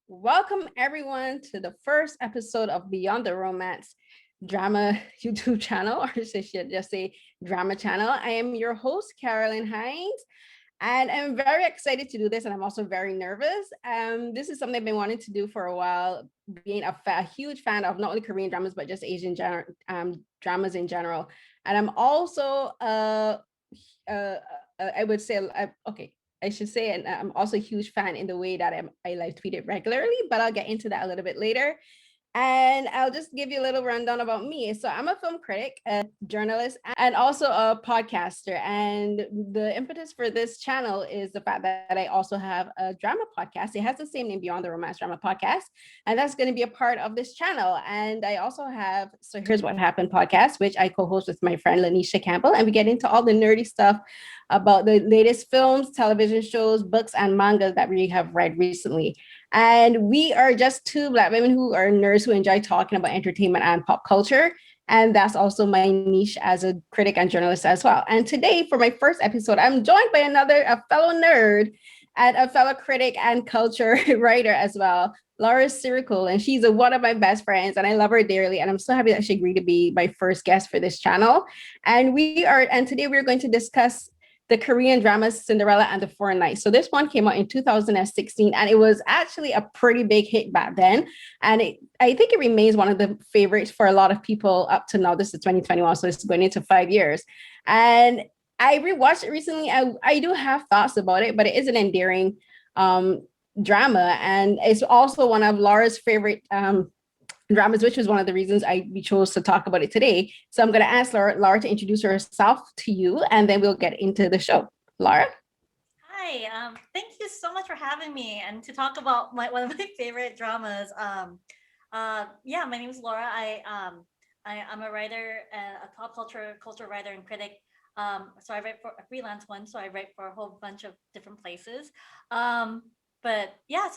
Welcome everyone to the first episode of Beyond the Romance drama YouTube channel, or should just say drama channel. I am your host, Carolyn Hines, and I'm very excited to do this, and I'm also very nervous. This is something I've been wanting to do for a while, being a huge fan of not only Korean dramas, but just Asian dramas in general. And I'm also uh, I would say, okay, I should say, and I'm also a huge fan in the way that I live tweet it regularly, but I'll get into that a little bit later. And I'll just give you a little rundown about me. So I'm a film critic, a journalist, and also a podcaster. And the impetus for this channel is the fact that I also have a drama podcast. It has the same name, Beyond the Romance Drama Podcast. And that's going to be a part of this channel. And I also have So Here's What Happened podcast, which I co-host with my friend Lanisha Campbell. And we get into all the nerdy stuff about the latest films, television shows, books, and mangas that we have read recently. And we are just two Black women who are nerds who enjoy talking about entertainment and pop culture. And that's also my niche as a critic and journalist as well. And today, for my first episode, I'm joined by a fellow nerd and a fellow critic and culture writer as well, Laura Siricool. And she's one of my best friends, and I love her dearly. And I'm so happy that she agreed to be my first guest for this channel. And today we're going to discuss the Korean drama Cinderella and the Foreign Knight. So this one came out in 2016, and it was actually a pretty big hit back then. And I think it remains one of the favorites for a lot of people up to now. This is 2021, so it's going into 5 years. And I rewatched it recently. I do have thoughts about it, but it is an endearing drama. And it's also one of Laura's favorite dramas, which was one of the reasons we chose to talk about it today. So I'm going to ask Laura to introduce herself to you, and then we'll get into the show. Laura? Hi, thank you so much for having me and to talk about one of my favorite dramas. Yeah, my name is Laura. I'm a writer, a pop culture writer and critic. So I write for a freelance one. So I write for a whole bunch of different places. But yeah,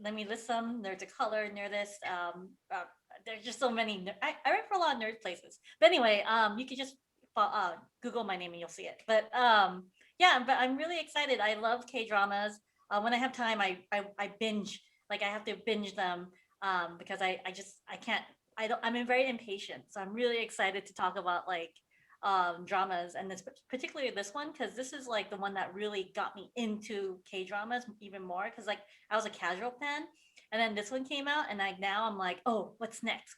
let me list some. Nerds of Color, Nerdist. There's just so many. I write for a lot of nerd places. But anyway, you can just Google my name and you'll see it. But yeah, but I'm really excited. I love K dramas. When I have time, I binge. Like I have to binge them because I can't. I'm very impatient. So I'm really excited to talk about like dramas, and this particularly this one, because this is like the one that really got me into K dramas even more, because like I was a casual fan, and then this one came out, and now I'm like, oh, what's next.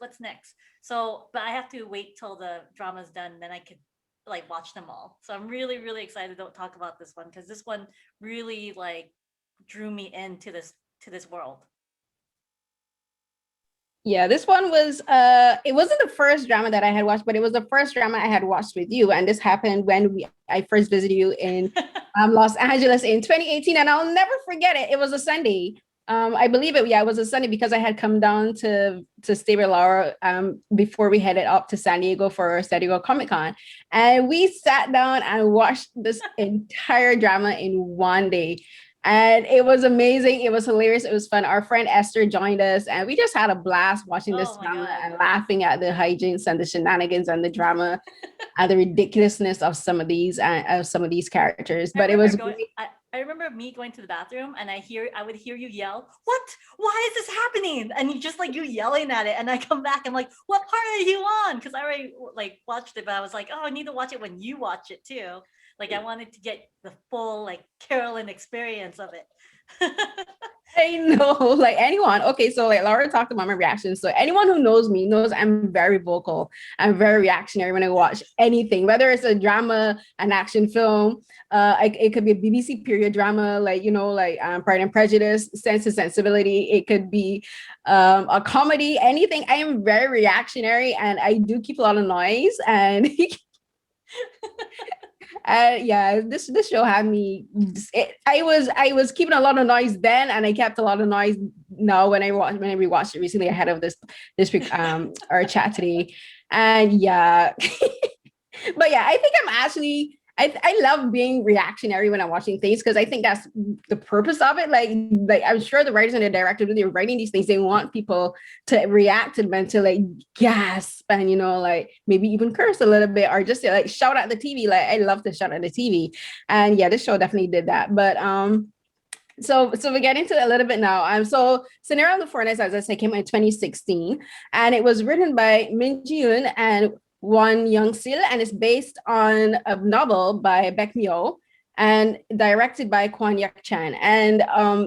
So but I have to wait till the drama's done, then I could like watch them all. So I'm really excited to talk about this one, because this one really like drew me into this world. Yeah, this one was it wasn't the first drama that I had watched, but it was the first drama I had watched with you. And this happened when I first visited you in Los Angeles in 2018, and I'll never forget it. It was a Sunday. I believe it. Yeah, it was a Sunday because I had come down to stay with Laura before we headed up to San Diego for San Diego Comic Con, and we sat down and watched this entire drama in one day. And it was amazing. It was hilarious. It was fun. Our friend Esther joined us, and we just had a blast watching this Oh my drama god. and laughing at the hijinks and the shenanigans and the drama and the ridiculousness of some of these characters. I But it remember was going. great. I remember me going to the bathroom, and I would hear you yell, "What? Why is this happening?" And you just like you yelling at it, and I come back. I'm like, "What part are you on?" Because I already like watched it, but I was like, "Oh, I need to watch it when you watch it too." Like I wanted to get the full like Carolyn experience of it. I know, like anyone. Okay, so like Laura talked about my reactions. So anyone who knows me knows I'm very vocal. I'm very reactionary when I watch anything, whether it's a drama, an action film. It could be a BBC period drama, like Pride and Prejudice, Sense and Sensibility. It could be a comedy, anything. I am very reactionary, and I do keep a lot of noise. And yeah, this show had me. I was keeping a lot of noise then, and I kept a lot of noise now when I rewatched it recently ahead of this week our chat today, and yeah, but yeah, I think I'm actually. I love being reactionary when I'm watching things, because I think that's the purpose of it. Like I'm sure the writers and the directors, when they're writing these things, they want people to react to them, to like gasp and like maybe even curse a little bit, or just to, like shout at the TV. Like I love to shout at the TV, and yeah, this show definitely did that. But So we're getting to it a little bit now. So Cinderella and the Four Knights, as I said, came out in 2016, and it was written by Min Ji-yoon and Won Young-sil, and it's based on a novel by Baek Myo and directed by Kwon Yak-chan. And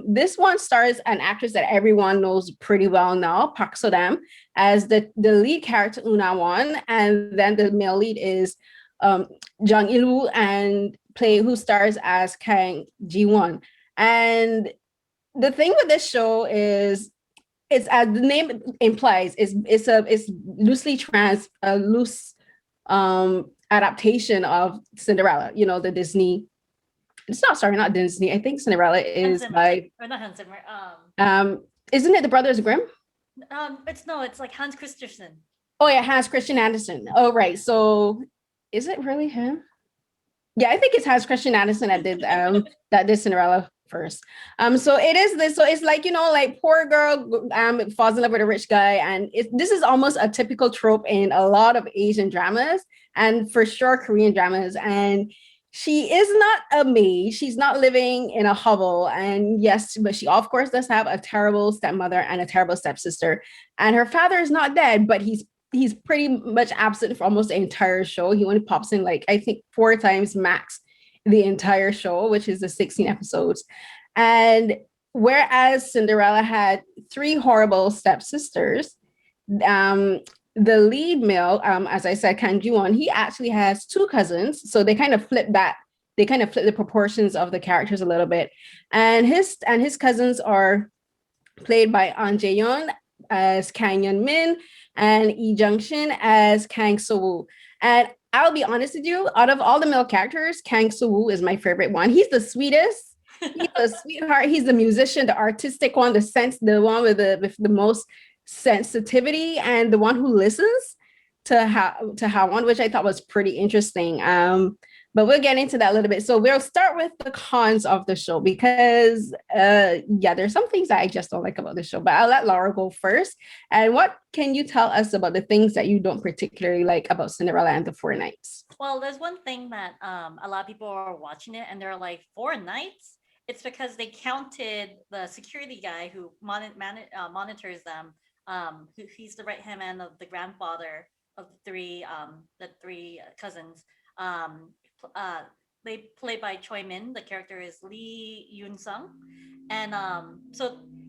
this one stars an actress that everyone knows pretty well now, Park So-dam, as the lead character Una Won, and then the male lead is um, Jung Il-woo, and who stars as Kang Ji-won. And the thing with this show is, it's as the name implies, it's loosely a loose adaptation of Cinderella. You know, the Disney. It's not, sorry, not Disney. I think Cinderella Hans is Zimmer, by or not Hans Zimmer. isn't it the Brothers Grimm? It's like Hans Christensen. Oh yeah, Hans Christian Andersen. Oh right. So is it really him? Yeah, I think it's Hans Christian Andersen that did Cinderella first. So it is this. So it's like, you know, like poor girl falls in love with a rich guy, and this is almost a typical trope in a lot of Asian dramas, and for sure Korean dramas. And she is not a maid. She's not living in a hovel. And yes, but she of course does have a terrible stepmother and a terrible stepsister. And her father is not dead, but he's pretty much absent for almost the entire show. He only pops in like I think 4 times max the entire show, which is the 16 episodes. And whereas Cinderella had 3 horrible stepsisters, um, the lead male, as I said, Kang Ji-won, he actually has 2 cousins. So they kind of flip that. They kind of flip the proportions of the characters a little bit, and his cousins are played by An Jae-yeon as Kang Yeon-min and Lee Jung-shin as Kang So-woo. And I'll be honest with you, out of all the male characters, Kang So-woo is my favorite one. He's the sweetest. He's a sweetheart. He's the musician, the artistic one, the one with the most sensitivity, and the one who listens to Hwan, which I thought was pretty interesting. But we'll get into that a little bit. So we'll start with the cons of the show because yeah, there's some things that I just don't like about the show, but I'll let Laura go first. And what can you tell us about the things that you don't particularly like about Cinderella and the Four Knights? Well, there's one thing that a lot of people are watching it and they're like, 4 nights? It's because they counted the security guy who monitors them. He's the right hand man of the grandfather of the three cousins. Um, they played by Choi Min. The character is Lee Yoon Sung, and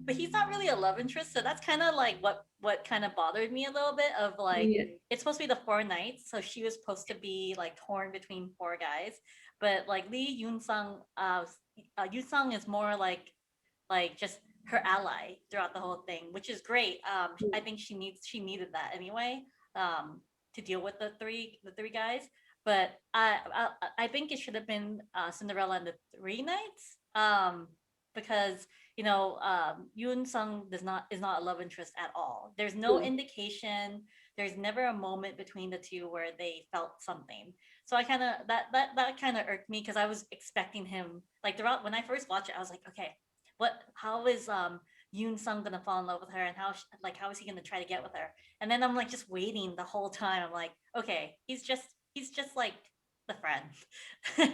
but he's not really a love interest. So that's kind of like what kind of bothered me a little bit. Of like, Yeah. it's supposed to be the 4 nights, so she was supposed to be like torn between 4 guys. But like Lee Yoon Sung, Yoon Sung is more like just her ally throughout the whole thing, which is great. I think she needed that anyway, to deal with the three guys. But I think it should have been Cinderella and the 3 nights, because Yoon Sung is not a love interest at all. There's no indication. There's never a moment between the two where they felt something. So I kind of that kind of irked me because I was expecting him, like, throughout when I first watched it. I was like, okay, how is Yoon Sung gonna fall in love with her, and how is he gonna try to get with her? And then I'm like just waiting the whole time. I'm like, okay, he's just like the friend,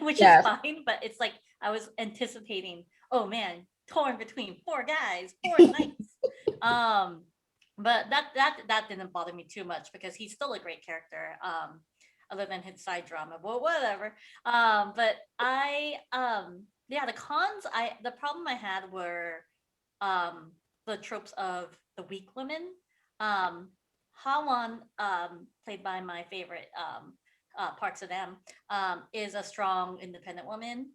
which is Yes. fine. But it's like I was anticipating, oh man, torn between 4 guys, 4 nights. Um, but that didn't bother me too much because he's still a great character. Other than his side drama, but whatever. But yeah, the problem I had were the tropes of the weak women. Um, Hawan, played by my favorite Park So-dam, is a strong, independent woman,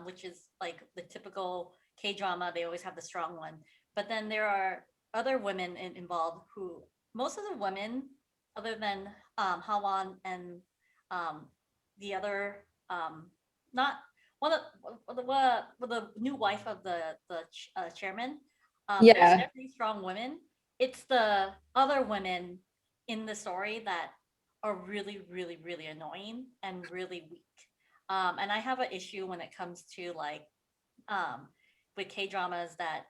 which is like the typical K drama. They always have the strong one, but then there are other women involved who, most of the women, other than Hawan and um, the other, not one of the new wife of the chairman. There's Yeah. definitely strong women. It's the other women in the story that are really, really, really annoying and really weak. And I have an issue when it comes to like um, with K dramas that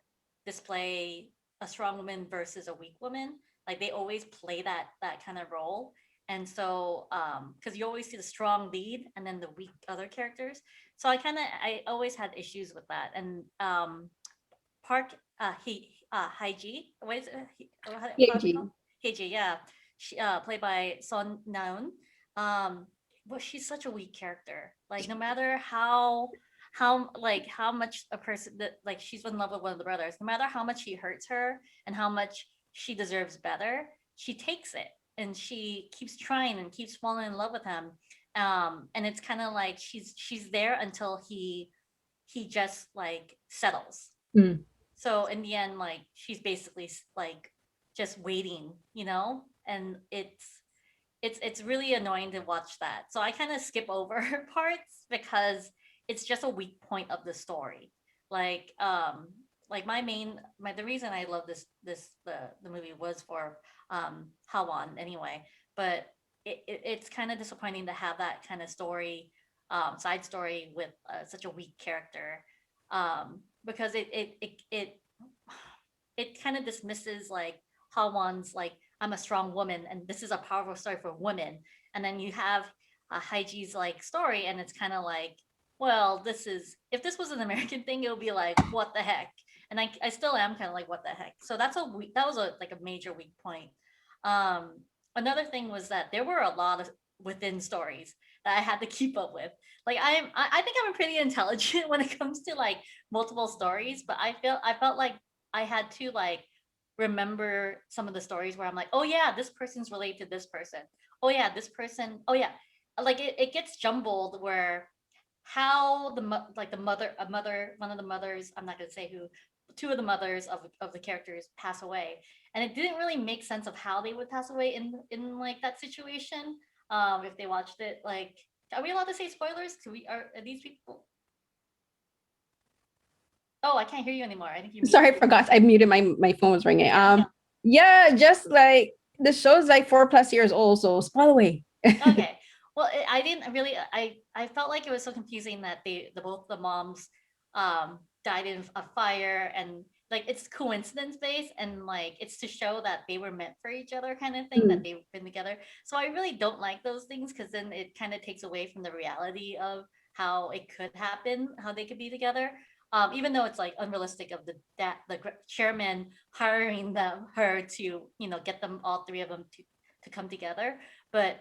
display a strong woman versus a weak woman. Like they always play that kind of role. And so, because you always see the strong lead and then the weak other characters. So I always had issues with that. And Park he Haiji. What is it? How's it called? PhD. Haiji, yeah. She played by Son Naun. Um, but she's such a weak character. Like no matter how much a person that like she's in love with one of the brothers, no matter how much he hurts her and how much she deserves better, she takes it and she keeps trying and keeps falling in love with him. And it's kind of like she's there until he just like settles. Mm. So in the end, like she's basically like just waiting, and it's really annoying to watch that. So I kind of skip over her parts because it's just a weak point of the story. Like the reason I love the movie was for Hawan anyway, but it's kind of disappointing to have that kind of story, side story with such a weak character, because it kind of dismisses like Hawan's like I'm a strong woman and this is a powerful story for women, and then you have Haiji's like story, and it's kind of like, well, this is if this was an American thing, it would be like what the heck, and I still am kind of like what the heck. So that was a like a major weak point. Um, Another thing was that there were a lot of within stories that I had to keep up with. Like I think I'm pretty intelligent when it comes to like multiple stories, but I felt like I had to like remember some of the stories where I'm like, oh yeah, this person's related to this person. Oh yeah, this person. Oh yeah, like it gets jumbled where how like the mother a mother one of the mothers, I'm not gonna say who, two of the mothers of the characters pass away, and it didn't really make sense of how they would pass away in like that situation. If they watched it, like, are we allowed to say spoilers? Are these people? Oh, I can't hear you anymore. I think you Sorry, I muted. forgot. I muted my phone was ringing. Yeah. Yeah, just like the show's like 4+ years old, so spoil away. Okay. Well, I didn't really. I felt like it was so confusing that both the moms died in a fire, and like it's coincidence based, and like it's to show that they were meant for each other kind of thing, that Mm. they've been together. So I really don't like those things because then it kind of takes away from the reality of how it could happen, how they could be together. Even though it's like unrealistic of the chairman hiring her to get them all three of them to come together, but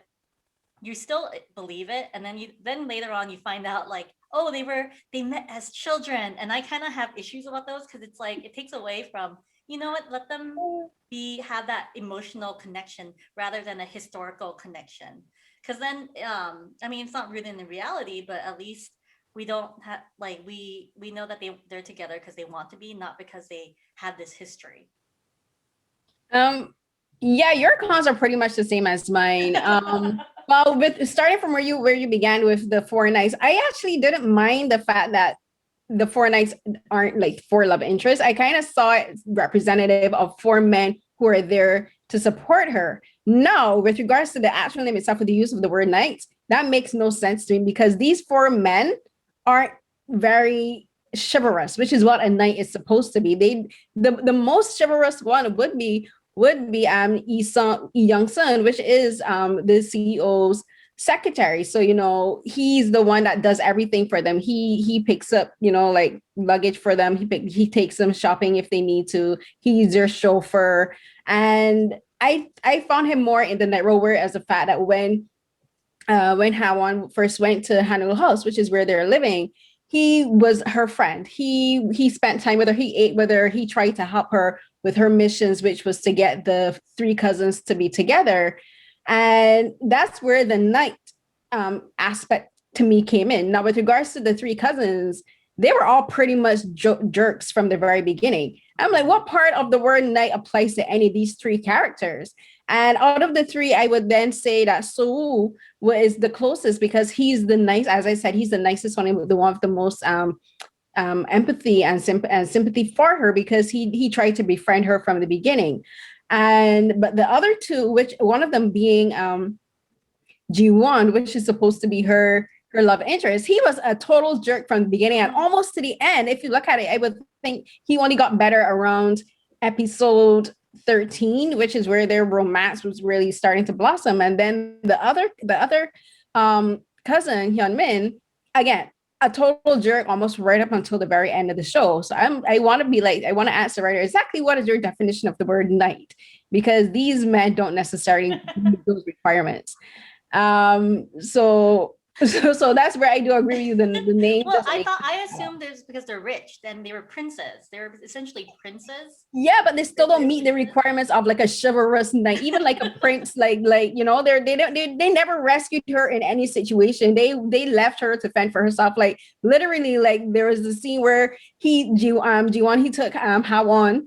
you still believe it, and then later on you find out like, oh, they met as children, and I kind of have issues about those because it's like it takes away from, what, let them have that emotional connection rather than a historical connection, because then I mean, it's not rooted in the reality, but at least we don't have like we know that they're together because they want to be, not because they have this history. Um, yeah, your cons are pretty much the same as mine. Well, with starting from where you began with the four nights, I actually didn't mind the fact that the four nights aren't like four love interests. I kind of saw it representative of four men who are there to support her. No, with regards to the actual name itself, with the use of the word knights, that makes no sense to me because these four men aren't very chivalrous, which is what a knight is supposed to be. The most chivalrous one would be Young Sun, which is the CEO's secretary. So he's the one that does everything for them. He picks up like luggage for them. He takes them shopping if they need to. He's their chauffeur, and I found him more in the night role. Whereas the fact that when Hawan first went to Hanul House, which is where they're living, he was her friend. He spent time with her. He ate with her. He tried to help her with her missions, which was to get the three cousins to be together. And that's where the night aspect to me came in. Now, with regards to the three cousins, they were all pretty much jerks from the very beginning. I'm like, what part of the word night applies to any of these three characters? And out of the three, I would then say that Soo was the closest because he's the nice, as I said, he's the nicest one, the one with the most empathy and sympathy for her because he tried to befriend her from the beginning. But the other two, which one of them being Ji-won, which is supposed to be her love interest, he was a total jerk from the beginning and almost to the end. If you look at it, I would think he only got better around episode 13, which is where their romance was really starting to blossom. And then the other cousin, Hyun Min, again, a total jerk almost right up until the very end of the show. So I want to be like, I want to ask the writer exactly what is your definition of the word knight, because these men don't necessarily meet those requirements. So that's where I do agree with you. The name Well, doesn't make I sense. assumed it's because they're rich. Then they were princes. They were essentially princes. Yeah, but they still don't meet the requirements of like a chivalrous knight, even like a prince. Like you know, they don't they never rescued her in any situation. They left her to fend for herself. Like literally, like there was the scene where Jiwon he took Hawon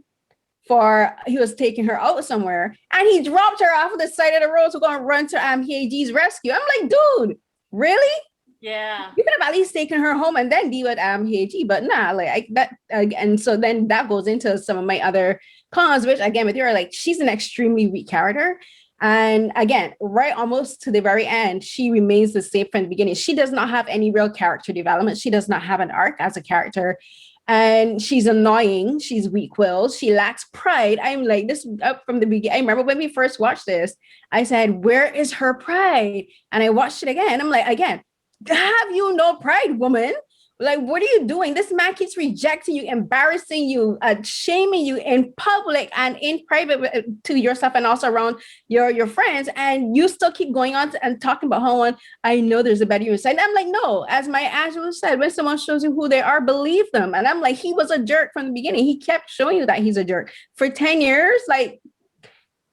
for he was taking her out somewhere and he dropped her off the side of the road to go and run to Hyeji's rescue. I'm like, dude, really? Yeah. You could have at least taken her home and then deal with Hyeji, but nah, like that and so then that goes into some of my other cons, which again with her, like she's an extremely weak character. And again, right almost to the very end, she remains the same from the beginning. She does not have any real character development. She does not have an arc as a character. And she's annoying. She's weak-willed. She lacks pride. I'm like this up from the beginning. I remember when we first watched this, I said, "Where is her pride?" And I watched it again. I'm like, again, have you no pride, woman? Like, what are you doing? This man keeps rejecting you, embarrassing you, shaming you in public and in private to yourself and also around your friends. And you still keep going on and talking about how I know there's a better you inside. And I'm like, no, as my Angela said, when someone shows you who they are, believe them. And I'm like, he was a jerk from the beginning. He kept showing you that he's a jerk for 10 years. Like,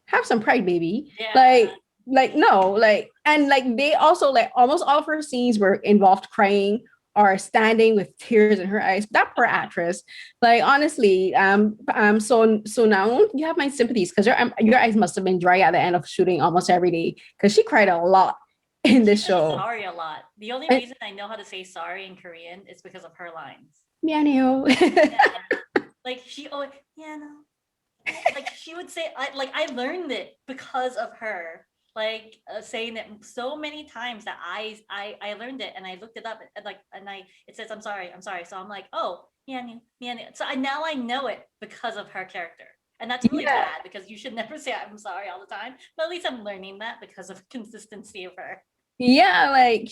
have some pride, baby. Yeah. Like no, like and like they also like almost all of her scenes were involved crying or standing with tears in her eyes. That poor actress. Like honestly, so now you have my sympathies because your eyes must have been dry at the end of shooting almost every day because she cried a lot in She this says show. sorry a lot. The only And, reason I know how to say sorry in Korean is because of her lines. Mianio. Yeah. Like she always, yeah, no. Like she would say, I learned it because of her. Like saying it so many times that I learned it and I looked it up and like and I it says I'm sorry. So I'm like, oh yeah, yeah. So I know it because of her character. And that's really Yeah. bad because you should never say I'm sorry all the time. But at least I'm learning that because of consistency of her. Yeah, like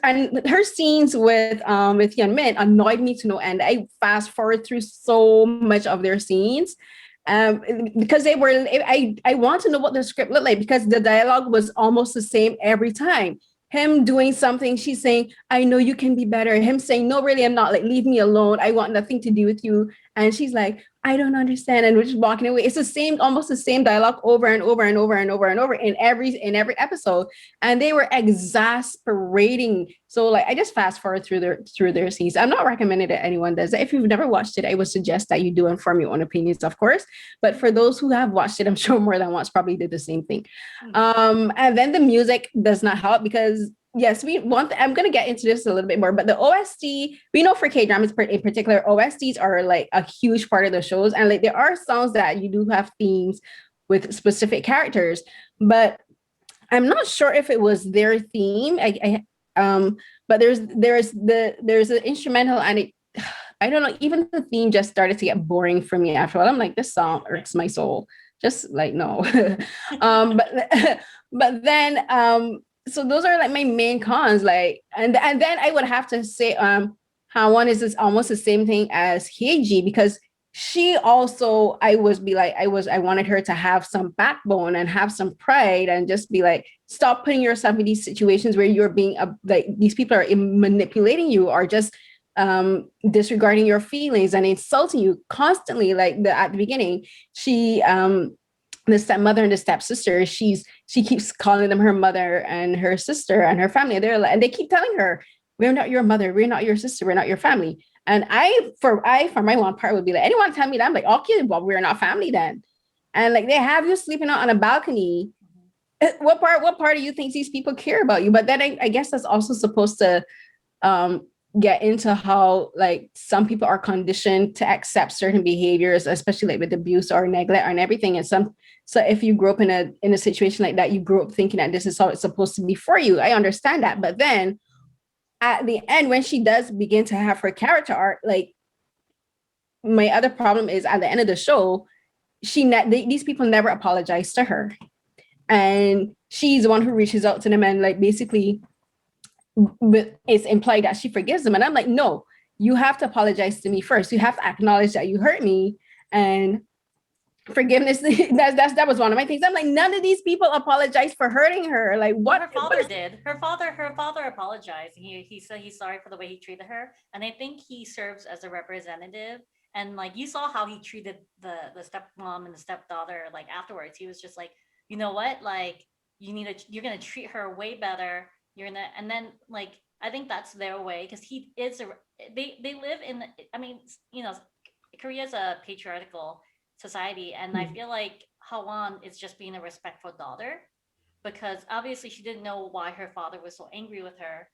and her scenes with Hyun Min annoyed me to no end. I fast forward through so much of their scenes um because they were I want to know what the script looked like because the dialogue was almost the same every time. Him doing something, she's saying, "I know you can be better." Him saying, "No, really, I'm not. Like, leave me alone. I want nothing to do with you." And she's like, "I don't understand," and we're just walking away. It's the same, almost the same dialogue over and over and over and over and over in every episode, and they were exasperating. So like, I just fast forward through their scenes. I'm not recommending that anyone does that. If you've never watched it, I would suggest that you do and form your own opinions, of course. But for those who have watched it, I'm sure more than once probably did the same thing. And then the music does not help because yes, we want. I'm gonna get into this a little bit more, but the OST, we know for K dramas in particular, OSTs are like a huge part of the shows, and like there are songs that you do have themes with specific characters, but I'm not sure if it was their theme. But there's an instrumental, and it, I don't know. Even the theme just started to get boring for me after a while. I'm like, this song irks my soul. Just like no. But but then so those are like my main cons. Like and then I would have to say how one is this almost the same thing as Hyeji because she also I wanted her to have some backbone and have some pride and just be like stop putting yourself in these situations where you're being like these people are manipulating you or just disregarding your feelings and insulting you constantly. Like at the beginning, she the stepmother and the stepsister, she keeps calling them her mother and her sister and her family. And they keep telling her, "We're not your mother, we're not your sister, we're not your family." And for my one part would be like, anyone tell me that, I'm like, okay, well, we're not family then. And like they have you sleeping out on a balcony. What part do you think these people care about you? But then I guess that's also supposed to get into how like some people are conditioned to accept certain behaviors, especially like with abuse or neglect and everything. And so if you grew up in a situation like that, you grew up thinking that this is how it's supposed to be for you. I understand that. But then at the end, when she does begin to have her character arc, like my other problem is at the end of the show, these people never apologize to her. And she's the one who reaches out to them and like basically but it's implied that she forgives him. And I'm like, no, you have to apologize to me first. You have to acknowledge that you hurt me. And forgiveness, that was one of my things. I'm like, none of these people apologize for hurting her. Like, Well, what her what father is did. Her father apologized. He said he's sorry for the way he treated her, and I think he serves as a representative. And like you saw how he treated the stepmom and the stepdaughter. Like afterwards, he was just like, you know what, like you're gonna treat her way better. You're gonna, and then like I think that's their way because he is a they live in. I mean, Korea is a patriarchal society, and I feel like Hawan is just being a respectful daughter because obviously she didn't know why her father was so angry with her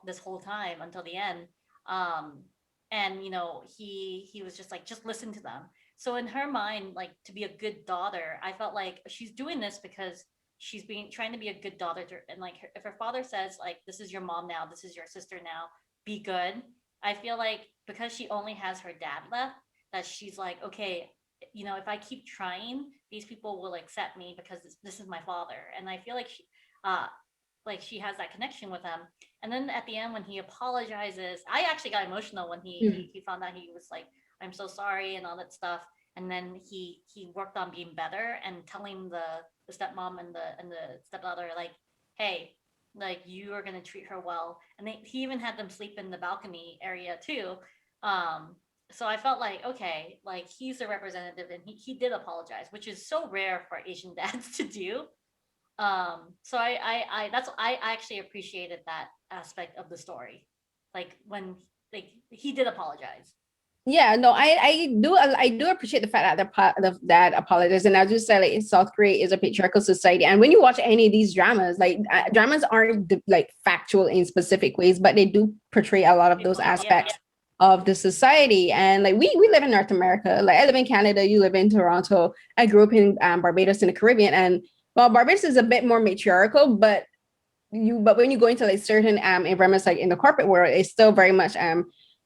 this whole time until the end. Um, and he was just like, just listen to them. So in her mind, like to be a good daughter, I felt like she's doing this because she's being trying to be a good daughter to, and like if her father says like this is your mom now, this is your sister now, be good. I feel like because she only has her dad left, that she's like, okay, if I keep trying, these people will accept me because this is my father. And I feel like she has that connection with him. And then at the end, when he apologizes, I actually got emotional when he found out. He was like, "I'm so sorry" and all that stuff. And then he worked on being better and telling the stepmom and the stepdaughter like, "Hey, like you are gonna treat her well." And he even had them sleep in the balcony area too. Um, so I felt like, okay, like he's a representative and he did apologize, which is so rare for Asian dads to do. So I actually appreciated that aspect of the story, like when like he did apologize. Yeah, no, I do appreciate the fact that the dad apologized. And as you said, like South Korea is a patriarchal society, and when you watch any of these dramas, like dramas aren't like factual in specific ways, but they do portray a lot of those Yeah, aspects of the society. And like we live in North America. Like I live in Canada, you live in Toronto. I grew up in Barbados in the Caribbean, and well, Barbados is a bit more matriarchal, but when you go into like certain environments like in the corporate world, it's still very much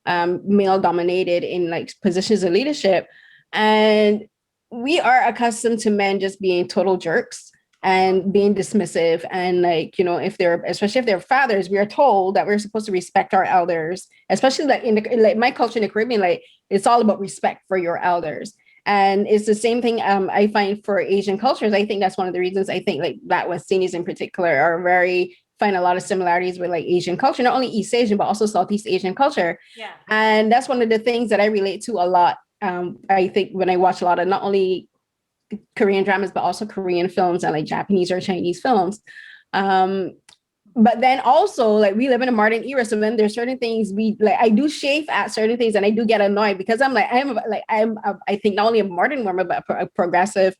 male dominated in like positions of leadership. And we are accustomed to men just being total jerks and being dismissive. And like, if they're, especially if they're fathers, we are told that we're supposed to respect our elders, especially like like my culture in the Caribbean, like it's all about respect for your elders. And it's the same thing I find for Asian cultures. I think that's one of the reasons I think like Black West Indies in particular are very find a lot of similarities with like Asian culture, not only East Asian, but also Southeast Asian culture. yeah. And that's one of the things that I relate to a lot. I think when I watch a lot of not only Korean dramas, but also Korean films and like Japanese or Chinese films. Um, but then also like we live in a modern era, so then there's certain things we like. I do chafe at certain things, and I do get annoyed because I think not only a modern woman, but a progressive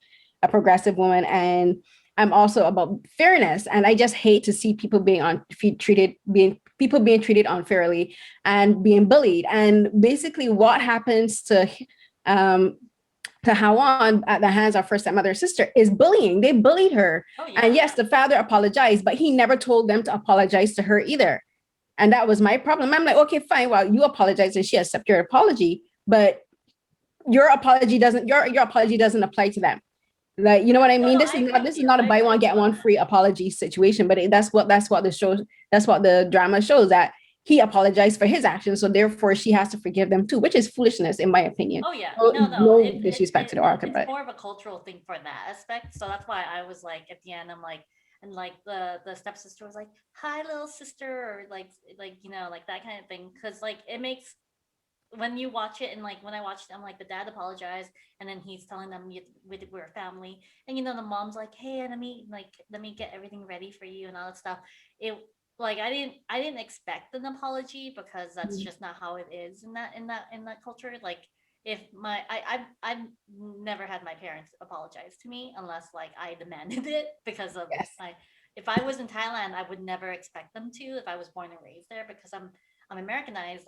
woman, and I'm also about fairness. And I just hate to see people being treated unfairly and being bullied. And basically, what happens um, to Hawan at the hands of her stepmother sister is bullying. They bullied her. Oh And yeah. yes, the father apologized, but he never told them to apologize to her either. And that was my problem. I'm like, okay, fine. Well, you apologize and she accepts your apology, but your apology doesn't apply to them. Like, you know what I No, mean? no, This I is agree not with this is you. not a I buy agree one with get you on one that. free apology situation. But that's what the drama shows, that he apologized for his actions, so therefore she has to forgive them too, which is foolishness in my opinion. Oh yeah, No, no, no. no disrespect to the author, It's but more of a cultural thing for that aspect. So that's why I was like, at the end, I'm like, and like the stepsister was like, "Hi, little sister," or like like that kind of thing. Because like it makes when you watch it, and like when I watched it, I'm like, the dad apologized, and then he's telling them we're a family, and the mom's like, "Hey, let me get everything ready for you," and all that stuff. It like I didn't expect an apology because that's just not how it is in that culture. Like if my I've never had my parents apologize to me unless like I demanded it because of yes. my. If I was in Thailand, I would never expect them to. If I was born and raised there, because I'm Americanized.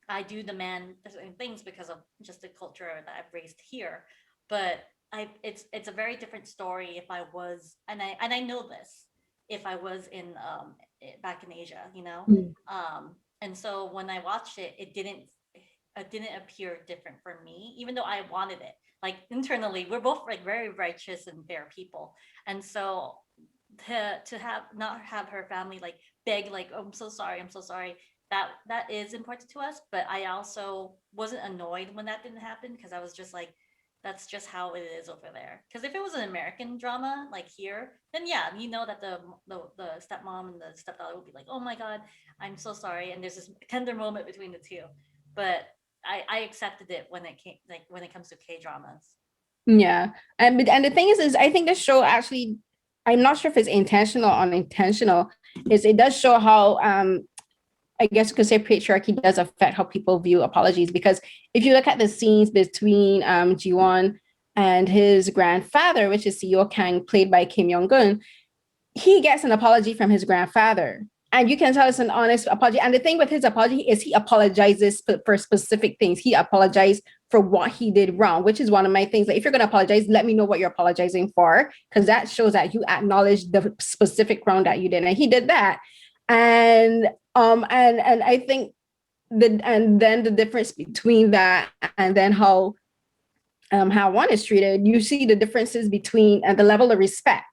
I do demand certain things because of just the culture that I've raised here. But it's a very different story if I was, and I know this, if I was in back in Asia, Mm. and so when I watched it, it didn't appear different for me, even though I wanted it. Like internally, we're both like very righteous and fair people, and so to have not have her family like beg like, oh, I'm so sorry. That is important to us, but I also wasn't annoyed when that didn't happen because I was just like, that's just how it is over there. Because if it was an American drama like here, then yeah, you know that the stepmom and the stepdaughter would be like, oh my god, I'm so sorry, and there's this tender moment between the two. But I accepted it when it came like when it comes to K dramas. Yeah. And the thing is I think the show actually, I'm not sure if it's intentional or unintentional, is it does show how I guess you could say patriarchy does affect how people view apologies. Because if you look at the scenes between Jiwon and his grandfather, which is Seo Kang, played by Kim Jong Gun, he gets an apology from his grandfather. And you can tell it's an honest apology. And the thing with his apology is he apologizes for specific things. He apologized for what he did wrong, which is one of my things. Like, if you're going to apologize, let me know what you're apologizing for, because that shows that you acknowledge the specific wrong that you did. And he did that. And I think and then the difference between that and then how one is treated, you see the differences between the level of respect.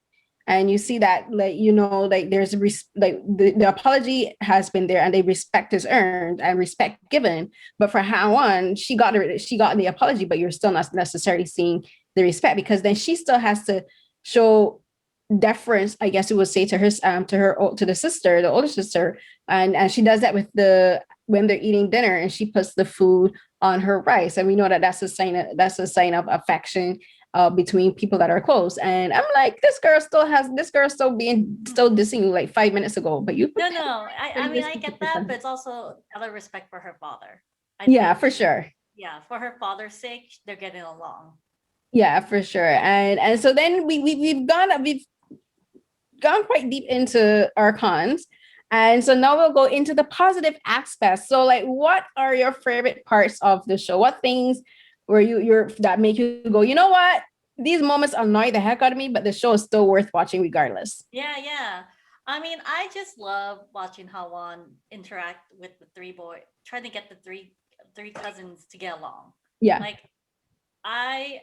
And you see that, like, like there's like the apology has been there and the respect is earned and respect given. But for Han, she got the apology, but you're still not necessarily seeing the respect, because then she still has to show deference, I guess you would say, to to the sister, the older sister. And she does that with when they're eating dinner and she puts the food on her rice, and we know that that's a sign of affection between people that are close. And I'm like, this girl still dissing you like 5 minutes ago, but you No, no. I mean, this I get that, but it's also out of respect for her father. I yeah, think, for sure. yeah, for her father's sake, they're getting along. Yeah, for sure. And so then we've gone quite deep into our cons. And so now we'll go into the positive aspects. So, like, what are your favorite parts of the show? What things where you're that make you go, you know what? These moments annoy the heck out of me, but the show is still worth watching regardless. Yeah, yeah. I mean, I just love watching Hawan interact with the trying to get the three cousins to get along. Yeah. Like I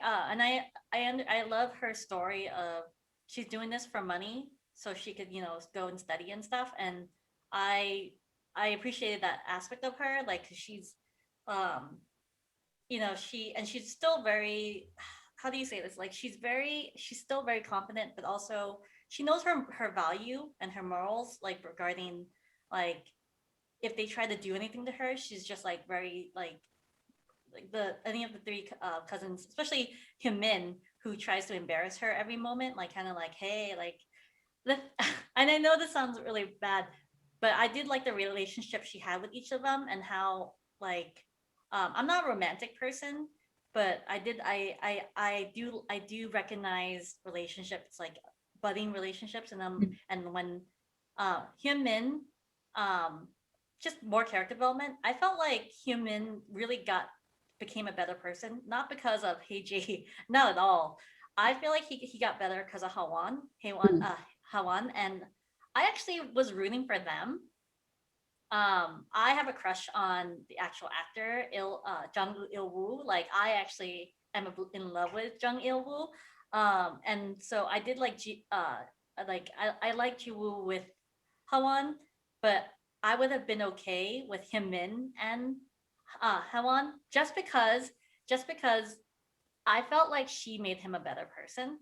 love her story of she's doing this for money so she could go and study and stuff, and I I appreciated that aspect of her, like 'cause um she's still very, how do you say this, like she's still very confident, but also she knows her value and her morals, like regarding, like, if they try to do anything to her, she's just like very like the any of the three cousins, especially Min, who tries to embarrass her every moment, like kind of like, hey, like the, and I know this sounds really bad, but I did like the relationship she had with each of them, and how, like, I'm not a romantic person, but I do recognize relationships, like budding relationships, and when Min, um just more character development. I felt like Min really became a better person, not because of Heiji, not at all. I feel like he got better because of Hawan, and I actually was rooting for them. I have a crush on the actual actor Jung Il Woo. Like, I actually am in love with Jung Il Woo. And so I did I like Ji Woo with Hawan, but I would have been okay with him Min and Hawan, just because I felt like she made him a better person. Mm.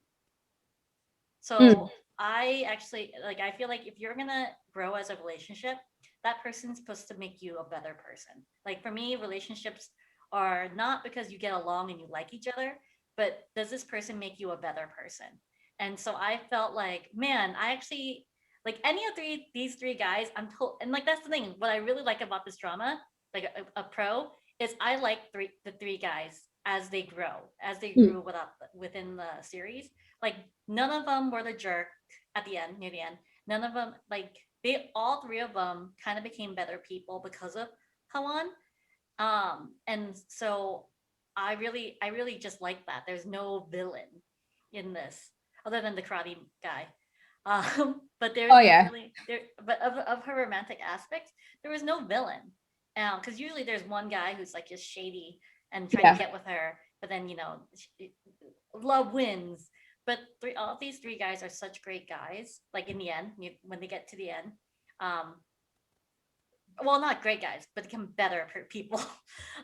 So I actually, like, I feel like if you're gonna grow as a relationship, that person's supposed to make you a better person. Like, for me, relationships are not because you get along and you like each other, but does this person make you a better person? And so I felt like, man, I actually, like, any of these three guys, and like, that's the thing. What I really like about this drama, like a pro, is I like the three guys as they Mm. grew within the series. Like, none of them were the jerk at the end, near the end. None of them, like, they all three of them kind of became better people because of Hawan. And so I really just like that. There's no villain in this other than the karate guy. But Oh yeah. but of her romantic aspects, there was no villain. Because usually there's one guy who's like just shady and trying to Yeah. get with her, but then love wins. But all these three guys are such great guys. Like, in the end, when they get to the end, um well, not great guys, but become better people,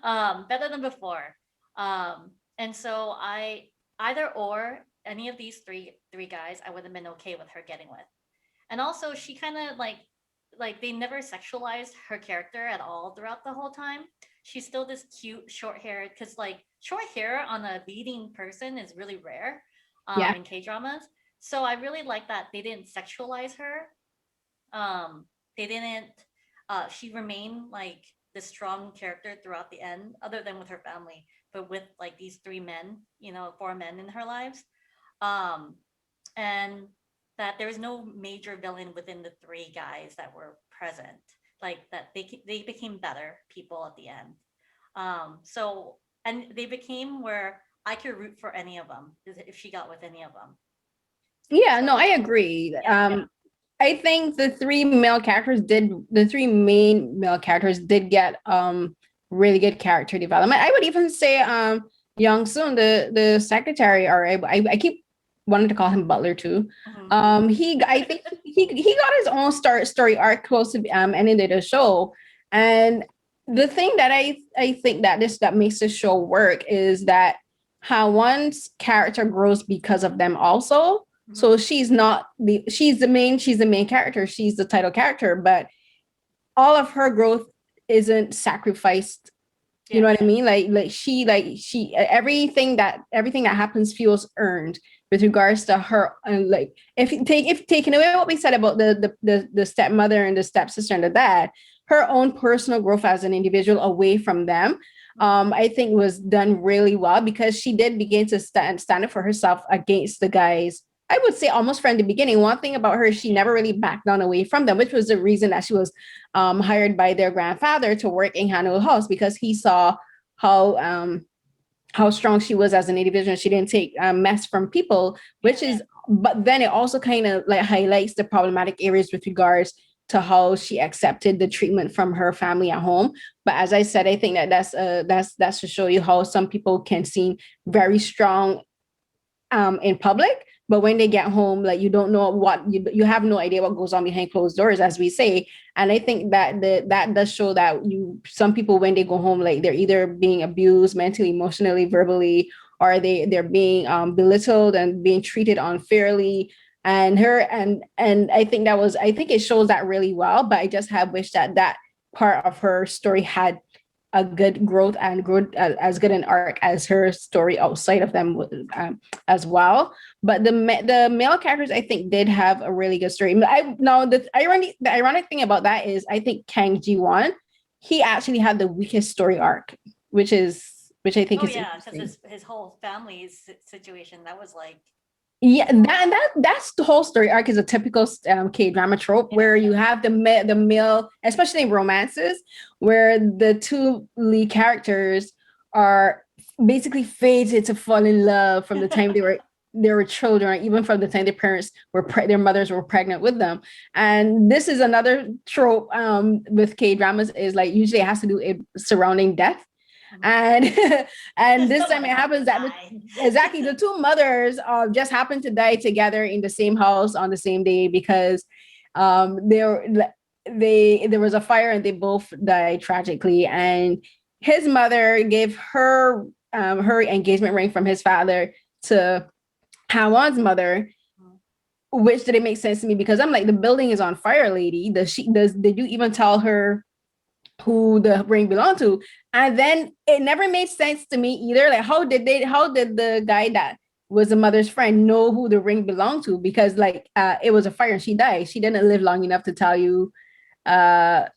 better than before. And so I either or any of these three guys, I would have been okay with her getting with. And also, she kind of like they never sexualized her character at all throughout the whole time. She's still this cute short hair because like short hair on a leading person is really rare Yeah. in K dramas. So I really like that they didn't sexualize her. They didn't. She remained like this strong character throughout the end, other than with her family, but with like these three men, four men in her lives, um, and that there was no major villain within the three guys that were present. Like that, they became better people at the end. So and they became where I could root for any of them if she got with any of them. Yeah, no, I So agree. yeah, I think the three main male characters did get really good character development. I would even say Young Soon, the secretary, or I keep wanting to call him Butler too. mhm. I think he got his own story arc close to ending of the show. And the thing that I think that makes this show work is that how one's character grows because of them also. Mhm. So she's the main character, she's the title character, but all of her growth isn't sacrificed. You know Yeah. what I mean? She everything that happens feels earned with regards to her. And like if taking away what we said about the stepmother and the stepsister and the dad, her own personal growth as an individual away from them, Mhm. I think was done really well because she did begin to stand up for herself against the guys. I would say almost from the beginning. One thing about her, she never really backed down away from them, which was the reason that she was hired by their grandfather to work in Hanover House because he saw how how strong she was as an individual. She didn't take mess from people, which Yeah. is, but then it also kind of like highlights the problematic areas with regards to how she accepted the treatment from her family at home. But as I said, I think that that's to show you how some people can seem very strong in public, but when they get home, like you don't know what you have no idea what goes on behind closed doors, as we say. And I think that that does show that some people when they go home, like they're either being abused mentally, emotionally, verbally, or they're being belittled and being treated unfairly. And I think it shows that really well. But I just have wished that that part of her story had a good growth and growth as good an arc as her story outside of them as well. But the male characters I think did have a really good story. I now the ironic thing about that is I think Kang Ji-won, he actually had the weakest story arc, which I think Oh is yeah, because interesting. his whole family's situation that was like Yeah, that's the whole story arc is a typical K drama trope yeah where you have the male, especially in romances, where the two lead characters are basically fated to fall in love from the time they were children, even from the time their parents their mothers were pregnant with them. And this is another trope with K dramas is like usually it has to do it surrounding death. Mhm. And and this time Someone it has to happens that die. exactly the two mothers just happened to die together in the same house on the same day because they were there was a fire and they both died tragically. And his mother gave her engagement ring from his father to Hawan's mother, Mhm. which didn't make sense to me because I'm like, the building is on fire, lady. Did you even tell her who the ring belonged to? And then it never made sense to me either. Like, how did the guy that was the mother's friend know who the ring belonged to? Because like it was a fire and she died. She didn't live long enough to tell you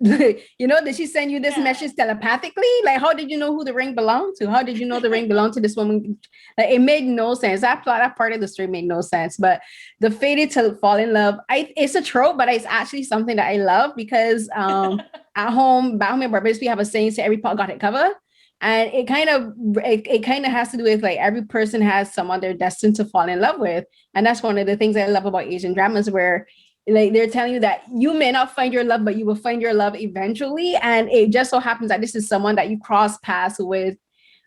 did she send you this Yeah. message telepathically? Like, how did you know who the ring belonged to? How did you know the ring belonged to this woman? Like, it made no sense. That part of the story made no sense. But the fated to fall in love, it's a trope, but it's actually something that I love because back home in Barbados, we have a saying, say every pot got it covered. And it kind of has to do with like every person has someone they're destined to fall in love with. And that's one of the things I love about Asian dramas where like they're telling you that you may not find your love, but you will find your love eventually. And it just so happens that this is someone that you cross paths with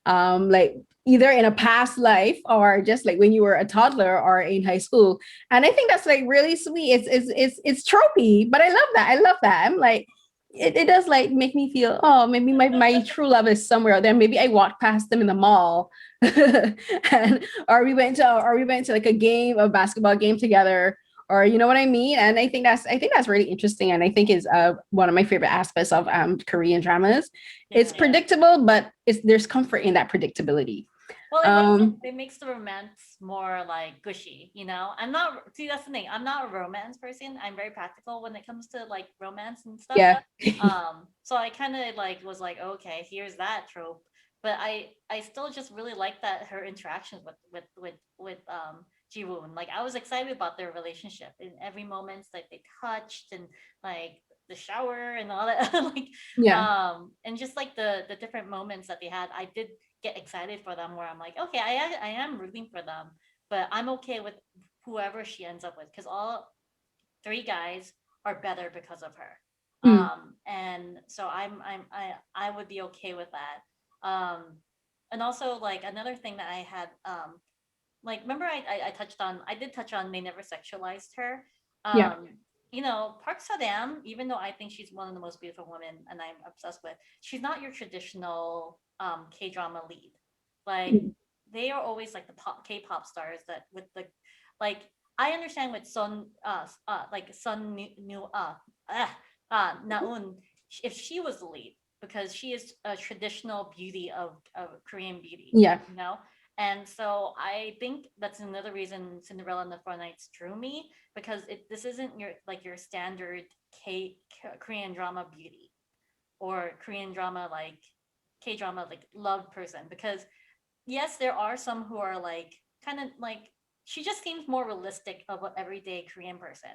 like either in a past life or just like when you were a toddler or in high school. And I think that's like really sweet. It's tropey, but I love that. I love that. I'm like, it does like make me feel, oh, maybe my true love is somewhere out there. Maybe I walked past them in the mall. And or we went to like a game, a basketball game together, or you know what I mean. And I think that's really interesting, and I think is one of my favorite aspects of Korean dramas. It's Yeah. predictable, but there's comfort in that predictability. Well, um it makes the romance more like gushy, you know. I'm not see that's the thing. I'm not a romance person. I'm very practical when it comes to like romance and stuff. yeah. So I kind of like was like, okay, here's that trope. But I still just really like that her interactions with Ji-woon. Like I was excited about their relationship in every moment that they touched and like the shower and all that like Yeah. and just like the different moments that they had. I did get excited for them where I'm like, okay, I am rooting for them, but I'm okay with whoever she ends up with because all three guys are better because of her. Mm, And so I would be okay with that. And also like another thing that I had like remember I touched on I did touch on they never sexualized her. yeah. Um you know, Park Sadam, even though I think she's one of the most beautiful women and I'm obsessed with, she's not your traditional K drama lead. Like Mm, they are always like the pop K-pop stars that with the like I understand with Sun New Naun if she was the lead because she is a traditional beauty of Korean beauty, yeah. you know. And so I think that's another reason Cinderella and the Four Knights drew me because this isn't your like your standard Korean drama beauty or Korean drama like K drama like love person because yes there are some who are like kind of like she just seems more realistic of an everyday Korean person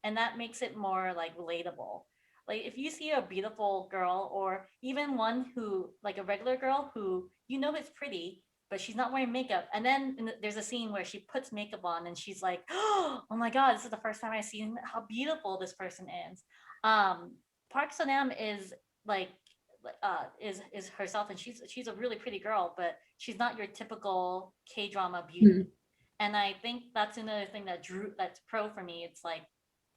and that makes it more like relatable. Like if you see a beautiful girl or even one who like a regular girl who you know is pretty but she's not wearing makeup and then there's a scene where she puts makeup on and she's like oh my god this is the first time I've seen how beautiful this person is. um Park Sanam is like is herself and she's a really pretty girl but she's not your typical K drama beauty. Mm, And I think that's another thing that's pro for me. It's like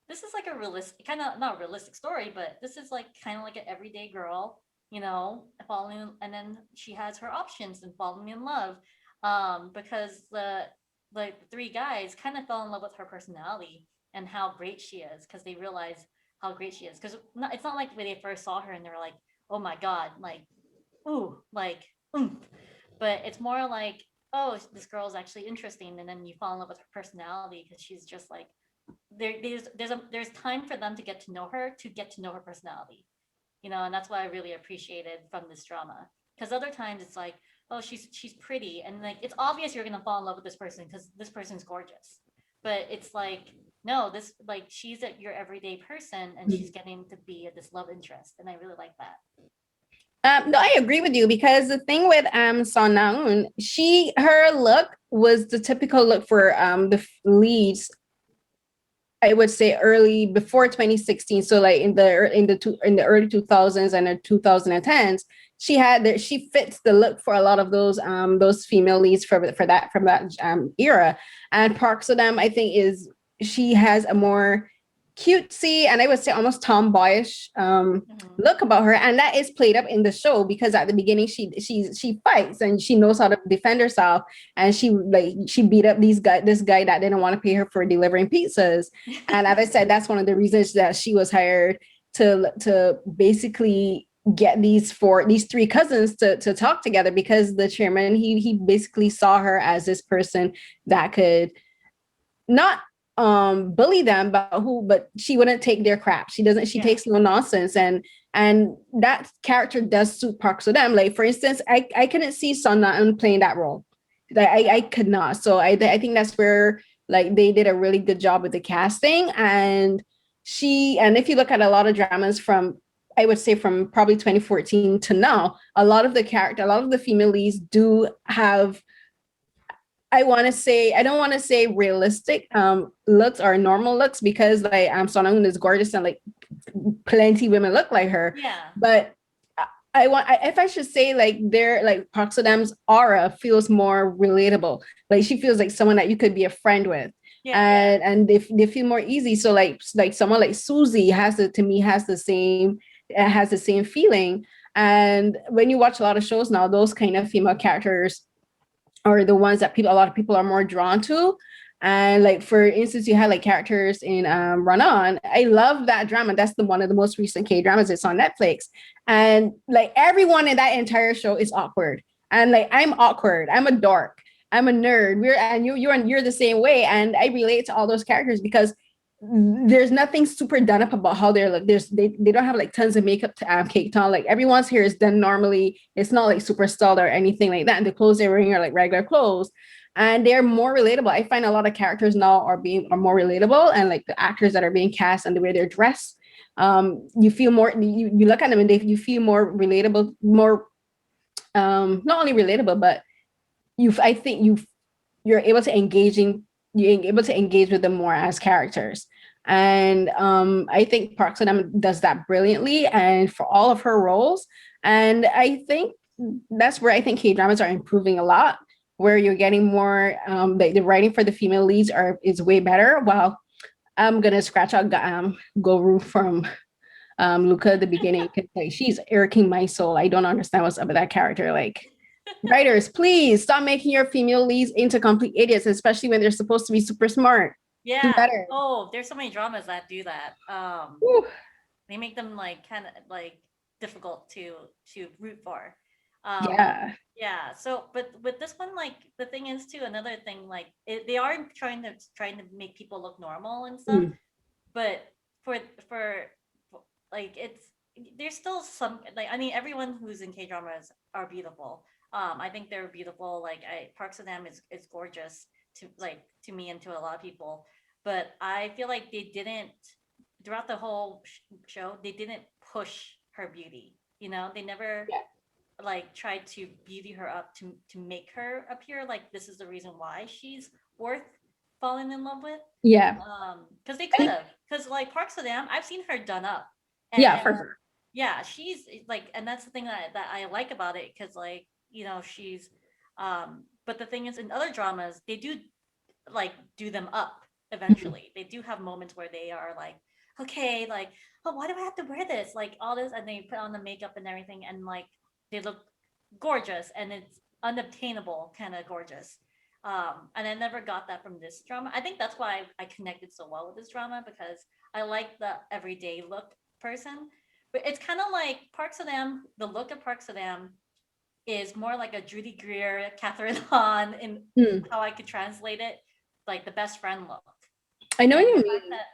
this is like a realistic kind of not a realistic story, but this is like kind of like an everyday girl, you know, falling and then she has her options and falling in love. Because the three guys kind of fell in love with her personality and how great she is because they realize how great she is. Because it's not like when they first saw her and they were like, oh my god, like ooh, like oomph. But it's more like, oh, this girl is actually interesting, and then you fall in love with her personality because she's just like there's time for them to get to know her to get to know her personality, you know, and that's what I really appreciated from this drama. Because other times it's like, oh, she's pretty, and like it's obvious you're gonna fall in love with this person because this person's gorgeous, but it's like no, this like she's your everyday person and she's mm. getting to be this love interest, and I really like that. No, I agree with you because the thing with Son Naun, her look was the typical look for the leads. I would say early before 2016. So like in the early 2000s and the 2010s, she fits the look for a lot of those female leads for that from that era. And Park Sodam, I think, is she has a more cutesy and I would say almost tomboyish Mm-hmm. look about her, and that is played up in the show because at the beginning she fights and she knows how to defend herself, and she beat up this guy that didn't want to pay her for delivering pizzas. And as I said, that's one of the reasons that she was hired to basically get these three cousins to talk together, because the chairman, he basically saw her as this person that could not bully them, but she wouldn't take their crap. She Yeah. takes no nonsense. And that character does suit Park So Dem. Like for instance, I couldn't see Sun Na playing that role. Like I could not. So I think that's where like they did a really good job with the casting. And if you look at a lot of dramas from, I would say from probably 2014 to now, a lot of the female leads do have, I don't want to say realistic looks or normal looks, because like Sonam is gorgeous and like plenty women look like her. Yeah. But if I should say, like, they're like Proxodam's aura feels more relatable. Like she feels like someone that you could be a friend with. Yeah. And they feel more easy. So like someone like Susie to me has the same feeling. And when you watch a lot of shows now, those kind of female characters are the ones that a lot of people are more drawn to. And like for instance, you had like characters in Run On. I love that drama. That's the one of the most recent K dramas. It's on Netflix, and like everyone in that entire show is awkward. And like I'm awkward. I'm a dork. I'm a nerd. You're the same way. And I relate to all those characters because there's nothing super done up about how they're like. They don't have like tons of makeup to caked on. Like everyone's hair is done normally. It's not like super styled or anything like that. And the clothes they're wearing are like regular clothes, and they're more relatable. I find a lot of characters now are more relatable, and like the actors that are being cast and the way they're dressed, you feel more. You look at them and you feel more relatable, more not only relatable, but I think you're able to you're able to engage with them more as characters. And I think Park Sam does that brilliantly and for all of her roles. And I think that's where I think K dramas are improving a lot, where you're getting more the writing for the female leads is way better. Well, I'm gonna scratch out Goru from Luca at the beginning because like she's irking my soul. I don't understand what's up with that character. Like, writers, please stop making your female leads into complete idiots, especially when they're supposed to be super smart. Do Yeah. better. Oh, there's so many dramas that do that. Whew. They make them like kind of like difficult to root for. Um, Yeah. yeah. So, but with this one, like the thing is too, another thing, like they are trying to make people look normal and stuff, Mm. but for for like it's there's still some like I mean everyone who's in K dramas are beautiful. I think they're beautiful. Like Park Sam is gorgeous to me and to a lot of people, but I feel like they didn't throughout the whole show they didn't push her beauty. You know, they never Yeah. like tried to beauty her up to make her appear like this is the reason why she's worth falling in love with. Yeah. Because they I could mean, have. Because like Park Sam, I've seen her done up, yeah, and for sure. yeah, she's like, and that's the thing that I like about it. Because like you know she's, but the thing is, in other dramas, they do like do them up Mhm. eventually. They do have moments where they are like, okay, like, oh, why do I have to wear this? Like all this, and they put on the makeup and everything, and like they look gorgeous, and it's unobtainable, kind of gorgeous. And I never got that from this drama. I think that's why I connected so well with this drama because I like the everyday look person. But it's kind of like Park Sam. The look of Park Sam is more like a Judy Greer, Catherine Hahn, in Mm. how I could translate it, like the best friend look. I know what And you the fact mean. that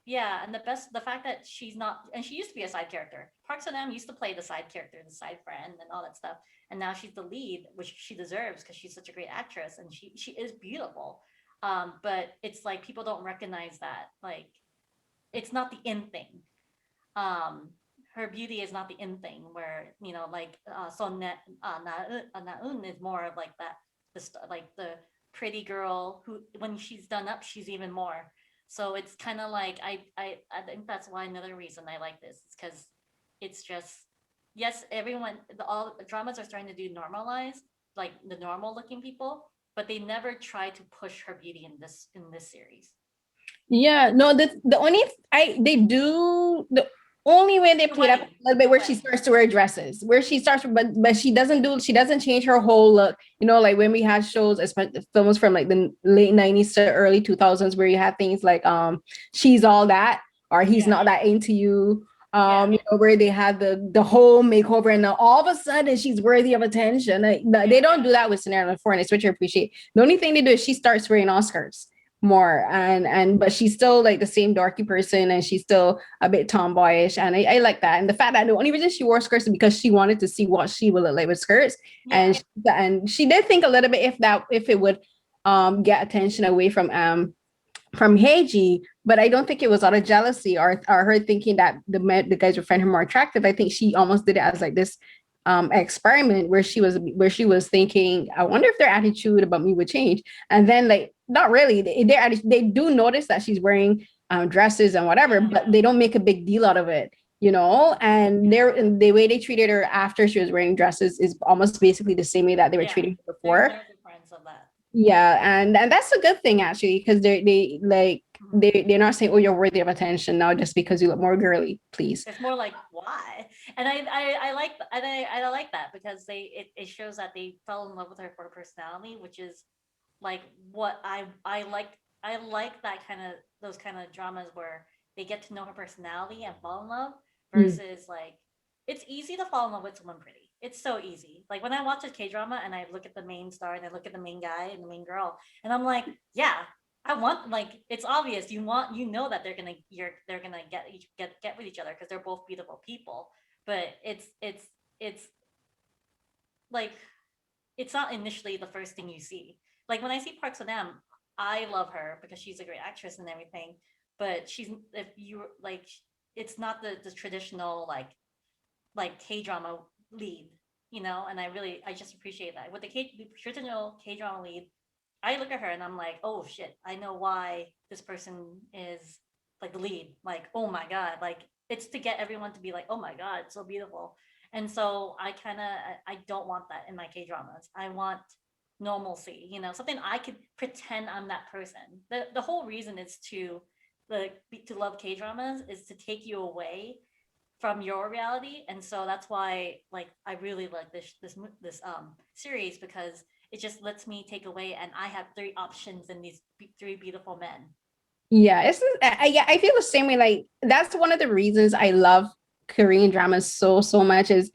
yeah, and the fact that she's not, and she used to be a side character. Park Sam used to play the side character, the side friend, and all that stuff. And now she's the lead, which she deserves because she's such a great actress and she is beautiful. But it's like people don't recognize that. Like it's not the in thing. Um, her beauty is not the in thing. Where you know, like Sonnet Naun is more of like that, like the pretty girl who, when she's done up, she's even more. So it's kind of like I think that's why another reason I like this is because it's just yes, everyone all dramas are starting to do normalize like the normal looking people, but they never try to push her beauty in this series. Yeah, no, the only I they do the only way they The played up a wedding, little bit the where she wedding. starts to wear dresses, where she starts, but she doesn't change her whole look. You know, like when we had shows, especially films from like the late 90s to early 2000s, where you had things like she's all that or he's Yeah, not that into you. yeah, You know, where they had the whole makeover and now all of a sudden she's worthy of attention. Like, yeah, they don't do that with Cinderella 4, and it's which I appreciate. The only thing they do is she starts wearing Oscars more, and but she's still like the same dorky person and she's still a bit tomboyish, and I like that. And the fact that the only reason she wore skirts is because she wanted to see what she would look like with skirts. yeah, And she did think a little bit if it would get attention away from Heiji, but I don't think it was out of jealousy or her thinking that the guys would find her more attractive. I think she almost did it as like this experiment where she was thinking, I wonder if their attitude about me would change. And then like not really. They do notice that she's wearing dresses and whatever, yeah, but they don't make a big deal out of it. and the way they treated her after she was wearing dresses is almost basically the same way that they were Yeah, treating her there's before. no difference of that. Yeah, and that's a good thing actually, because they like Mhm. they're not saying, oh, you're worthy of attention now just because you look more girly, please. It's more like why, and I like and I like that because it shows that they fell in love with her for her personality, which is like what I like. I like that kind of those kind of dramas where they get to know her personality and fall in love Mm. versus like it's easy to fall in love with someone pretty. It's so easy. Like when I watch a K drama and I look at the main star and I look at the main guy and the main girl and I'm like, yeah, I want like it's obvious you know that they're gonna get with each other because they're both beautiful people. But it's like it's not initially the first thing you see. Like when I see Park Sam, I love her because she's a great actress and everything. But she's if you like, it's not the traditional like K drama lead, And I just appreciate that with the traditional K drama lead. I look at her and I'm like, oh shit, I know why this person is like the lead. Like, oh my god, like it's to get everyone to be like, oh my god, it's so beautiful. And so I don't want that in my K dramas. I want normalcy, something I could pretend I'm that person. The whole reason is to love K dramas is to take you away from your reality, and so that's why like I really like this series because it just lets me take away, and I have three options in these three beautiful men. Yeah, yeah, I feel the same way. Like that's one of the reasons I love Korean dramas so much is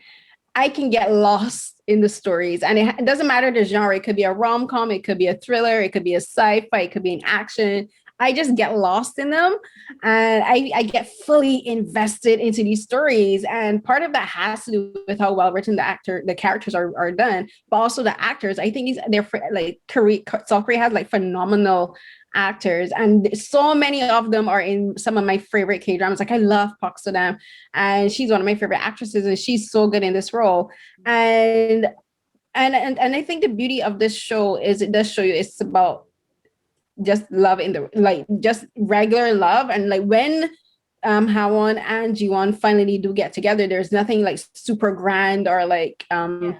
I can get lost in the stories, and it doesn't matter the genre. It could be a rom com, it could be a thriller, it could be a sci-fi, it could be an action. I just get lost in them, and I get fully invested into these stories. And part of that has to do with how well written the characters are done, but also the actors. I think they're like South Korea has like phenomenal actors, and so many of them are in some of my favorite K dramas. Like I love Park So and she's one of my favorite actresses, and she's so good in this role. And I think the beauty of this show is it does show you it's about just love in the like just regular love, and like when Hawon and Jiwon finally do get together, there's nothing like super grand or like Yeah.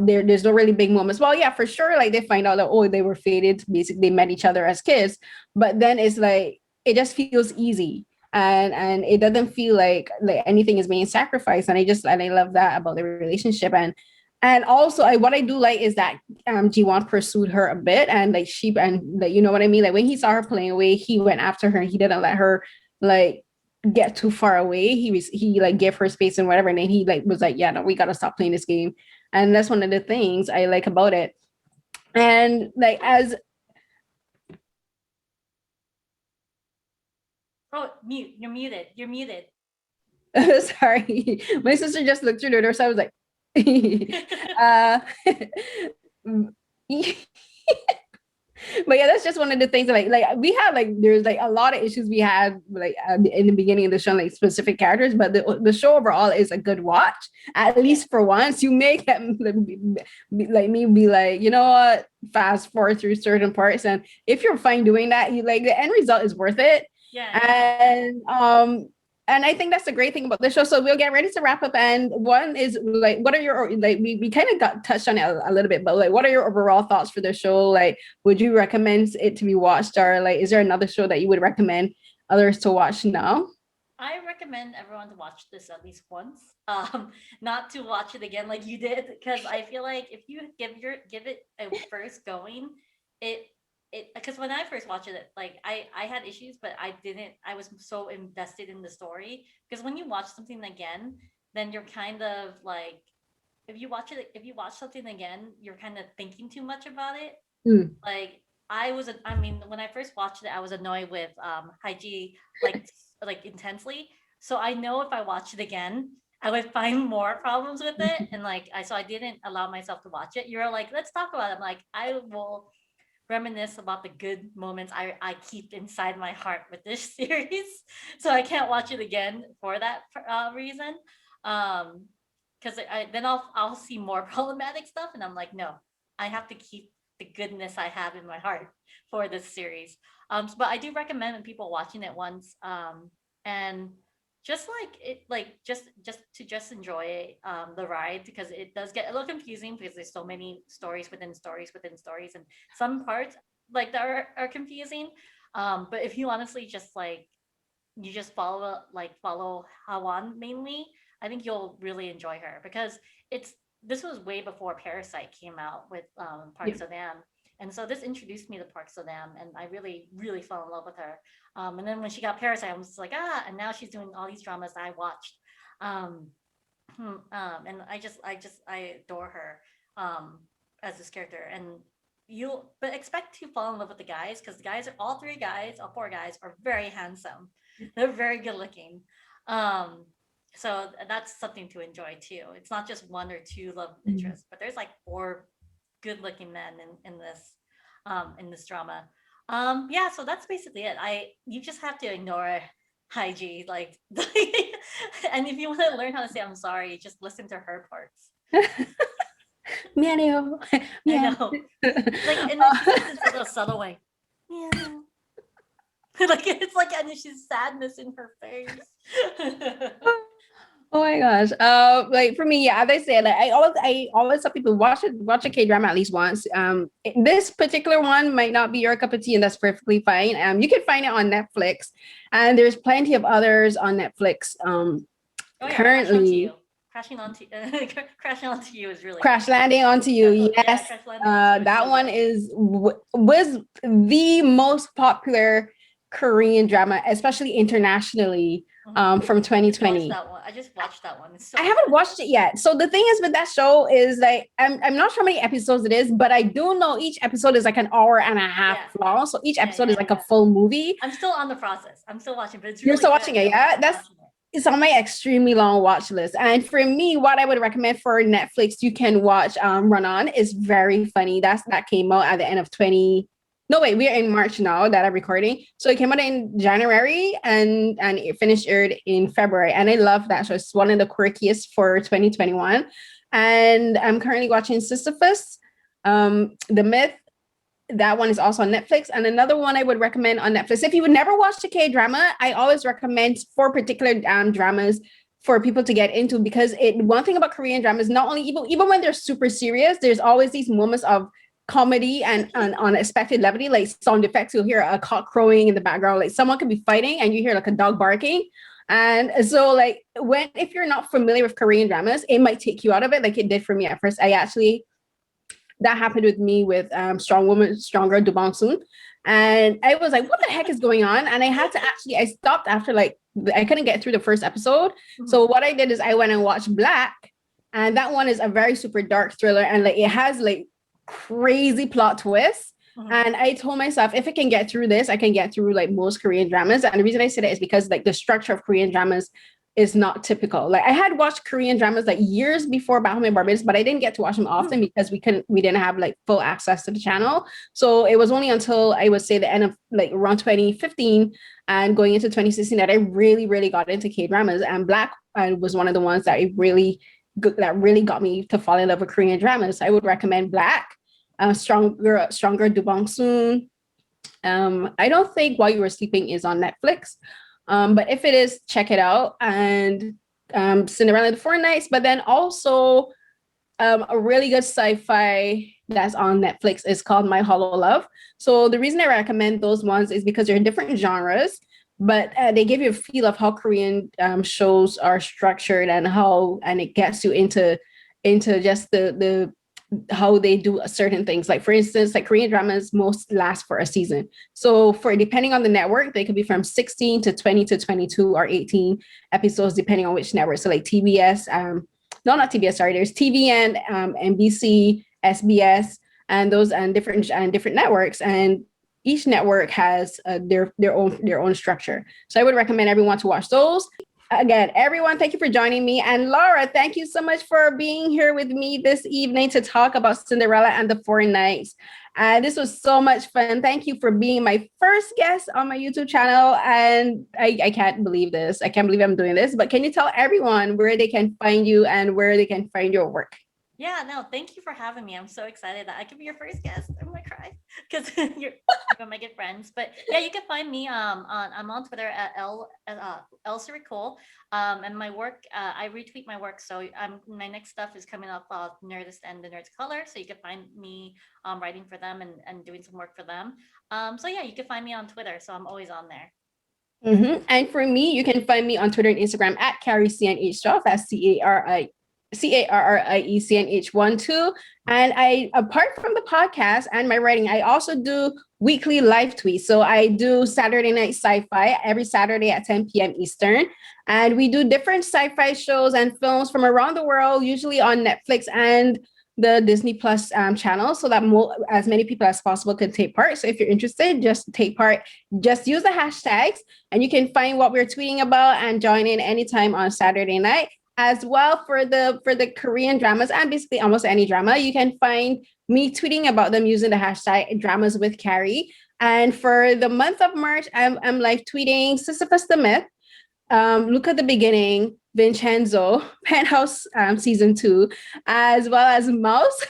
there's no really big moments. Well, yeah, for sure, like they find out that oh they were fated, basically they met each other as kids, but then it's like it just feels easy, and it doesn't feel like anything is being sacrificed, and I love that about the relationship. And also what I do like is that Jiwon pursued her a bit, and like she and like you know what I mean, like when he saw her playing away, he went after her and he didn't let her like get too far away. He like gave her space and whatever, and then he like was like, yeah, no, we gotta stop playing this game. And that's one of the things I like about it. And like as Oh, mute. You're muted. You're muted. sorry, my sister just looked through the door, so I was like uh but yeah, that's just one of the things that, like we have like there's like a lot of issues we had like in the beginning of the show, like specific characters, but the show overall is a good watch. At Yeah. least for once, you make it like me be like, you know what, fast forward through certain parts, and if you're fine doing that, you like the end result is worth it. Yeah. Yeah. And I think that's the great thing about the show. So we'll get ready to wrap up. And one is like, what are your like we kind of got touched on it a little bit, but like what are your overall thoughts for the show? Like, would you recommend it to be watched, or like is there another show that you would recommend others to watch now? I recommend everyone to watch this at least once. Not to watch it again like you did, because I feel like if you give it a first going, it because when I first watched it, like I had issues, but I didn't. I was so invested in the story because when you watch something again, then you're kind of like if you watch something again, you're kind of thinking too much about it. Mm. Like I mean, when I first watched it, I was annoyed with Haiji like intensely. So I know if I watch it again, I would find more problems with it. And so I didn't allow myself to watch it. You're like, let's talk about it. I'm like, I will reminisce about the good moments I keep inside my heart with this series. So I can't watch it again for that reason. Because then I'll see more problematic stuff, and I'm like, no, I have to keep the goodness I have in my heart for this series. But I do recommend when people watching it once, and just like it, like just enjoy the ride, because it does get a little confusing because there's so many stories within stories within stories, and some parts like that are confusing. But if you honestly just like you just follow Hawan mainly, I think you'll really enjoy her, because it's this was way before Parasite came out with Park Yeah. So-dam. And so this introduced me to Park So-dam, and I really, really fell in love with her. And then when she got Parasite, I was just like, and now she's doing all these dramas that I watched. Um, and I adore her as this character. And but expect to fall in love with the guys, because the guys are all four guys are very handsome. They're very good looking. Um, so that's something to enjoy too. It's not just one or two love Mm. interests, but there's like four good looking men in this drama. Yeah, so that's basically it. You just have to ignore Haiji, like and if you want to learn how to say I'm sorry, just listen to her parts. Meow. I Meow. know. Like, and then she says this little subtle way. Meow. Like it's like, and she's sadness in her face. Oh my gosh. Like for me, yeah, as I said, like I always tell people watch a K drama at least once. This particular one might not be your cup of tea, and that's perfectly fine. You can find it on Netflix, and there's plenty of others on Netflix. Oh yeah, Currently, Crashing onto you is really Crash good. Landing onto You. Yeah, Yes, Crash Landing onto you is that so one good. was the most popular Korean drama, especially internationally, from I 2020. just watched that one. It's so I haven't good. watched it yet. So the thing is with that show is like I'm not sure how many episodes it is, but I do know each episode is like an hour and a half Yeah, long. So each episode is yeah. like a full movie. I'm still on the process. I'm still watching, but it's You're really still good watching it, though. yeah? I'm watching it. It's on my extremely long watch list. And for me, what I would recommend for Netflix, you can watch Run On. Is very funny. That came out at the end of 20. No, wait, we're in March now that I'm recording. So it came out in January and it finished aired in February. And I love that show. It's one of the quirkiest for 2021. And I'm currently watching Sisyphus, The Myth. That one is also on Netflix. And another one I would recommend on Netflix, if you would never watch a K drama, I always recommend four particular dramas for people to get into, because one thing about Korean dramas, not only even when they're super serious, there's always these moments of comedy and unexpected levity, like sound effects. You'll hear a cock crowing in the background, like someone could be fighting and you hear like a dog barking. And so like if you're not familiar with Korean dramas, it might take you out of it, like it did for me at first. That happened with me with Strong Woman, Stronger, Do Bong Soon. And I was like, what the heck is going on? And I stopped after like, I couldn't get through the first episode. Mm-hmm. So what I did is I went and watched Black. And that one is a very super dark thriller. And like, it has like crazy plot twists. Mm-hmm. And I told myself, if I can get through this, I can get through like most Korean dramas. And the reason I said it is because like the structure of Korean dramas is not typical. Like I had watched Korean dramas like years before Back Home in Barbados, but I didn't get to watch them often because we didn't have like full access to the channel. So it was only until I would say the end of like around 2015 and going into 2016 that I really, really got into K dramas. And Black was one of the ones that really got me to fall in love with Korean dramas. I would recommend Black, Stronger, Do Bong Soon. I don't think While You Were Sleeping is on Netflix. But if it is, check it out. And Cinderella the Four Nights, but then also a really good sci-fi that's on Netflix is called My Hollow Love. So the reason I recommend those ones is because they're different genres, but they give you a feel of how Korean shows are structured and it gets you into just the how they do certain things. Like for instance, like Korean dramas most last for a season. So depending on the network, they could be from 16 to 20 to 22 or 18 episodes, depending on which network. So like TBS, not TBS, sorry, there's TVN, NBC, SBS, and those and different networks. And each network has their own structure. So I would recommend everyone to watch those. Again, everyone, thank you for joining me. And Laura, thank you so much for being here with me this evening to talk about Cinderella and the Four Knights. This was so much fun. Thank you for being my first guest on my YouTube channel. And I can't believe this. I can't believe I'm doing this. But can you tell everyone where they can find you and where they can find your work? Yeah, no, thank you for having me. I'm so excited that I could be your first guest. I'm gonna cry because from my good friends. But yeah, you can find me I'm on Twitter at Elsie Cole. And my work, I retweet my work. So my next stuff is coming up, Nerdist and the Nerds Color. So you can find me writing for them and doing some work for them. So yeah, you can find me on Twitter. So I'm always on there. And for me, you can find me on Twitter and Instagram at CarrieCNH12. That's CarrieCNH12. And I, apart from the podcast and my writing, I also do weekly live tweets. So I do Saturday Night Sci-Fi every Saturday at 10 p.m. Eastern. And we do different sci-fi shows and films from around the world, usually on Netflix and the Disney Plus channel, so that as many people as possible can take part. So if you're interested, just take part. Just use the hashtags, and you can find what we're tweeting about and join in anytime on Saturday night. As well, for the Korean dramas and basically almost any drama, you can find me tweeting about them using the hashtag Dramas with Carrie. And for the month of March, I'm live tweeting Sisyphus the Myth, Look at the Beginning, Vincenzo, Penthouse season 2, as well as Mouse.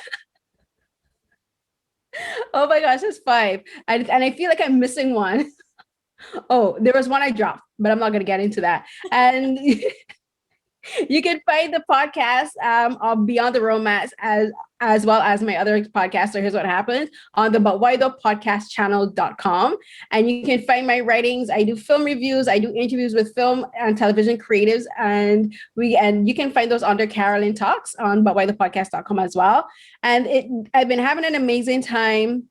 Oh my gosh, it's 5. And I feel like I'm missing one. Oh, there was one I dropped, but I'm not going to get into that. And you can find the podcast of Beyond the Romance as well as my other podcast, So Here's What Happens, on the But Why the Podcast channel.com. And you can find my writings. I do film reviews. I do interviews with film and television creatives. And you can find those under Carolyn Talks on But Why the Podcast.com as well. And I've been having an amazing time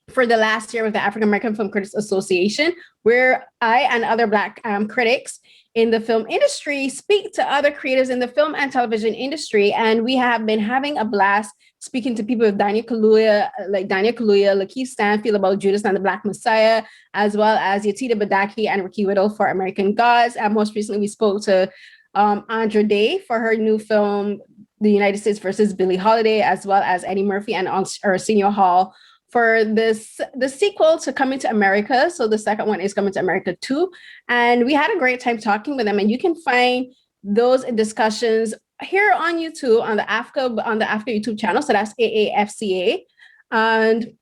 for the last year with the African American Film Critics Association, where I and other Black critics in the film industry speak to other creators in the film and television industry. And we have been having a blast speaking to people with Daniel Kaluuya, Lakeith Stanfield about Judas and the Black Messiah, as well as Yatida Badaki and Ricky Whittle for American Gods. And most recently, we spoke to Andra Day for her new film, The United States versus Billie Holiday, as well as Eddie Murphy and Arsenio Hall for the sequel to Coming to America. So the second one is Coming to America 2. And we had a great time talking with them. And you can find those discussions here on YouTube, on the AFCA YouTube channel. So that's AAFCA. And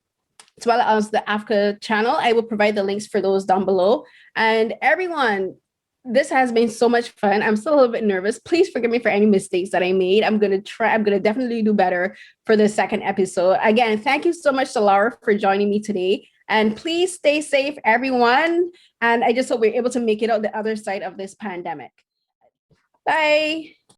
as well as the AFCA channel. I will provide the links for those down below. And everyone, this has been so much fun. I'm still a little bit nervous. Please forgive me for any mistakes that I made. I'm going to definitely do better for the second episode. Again, thank you so much to Laura for joining me today. And please stay safe, everyone. And I just hope we're able to make it out the other side of this pandemic. Bye.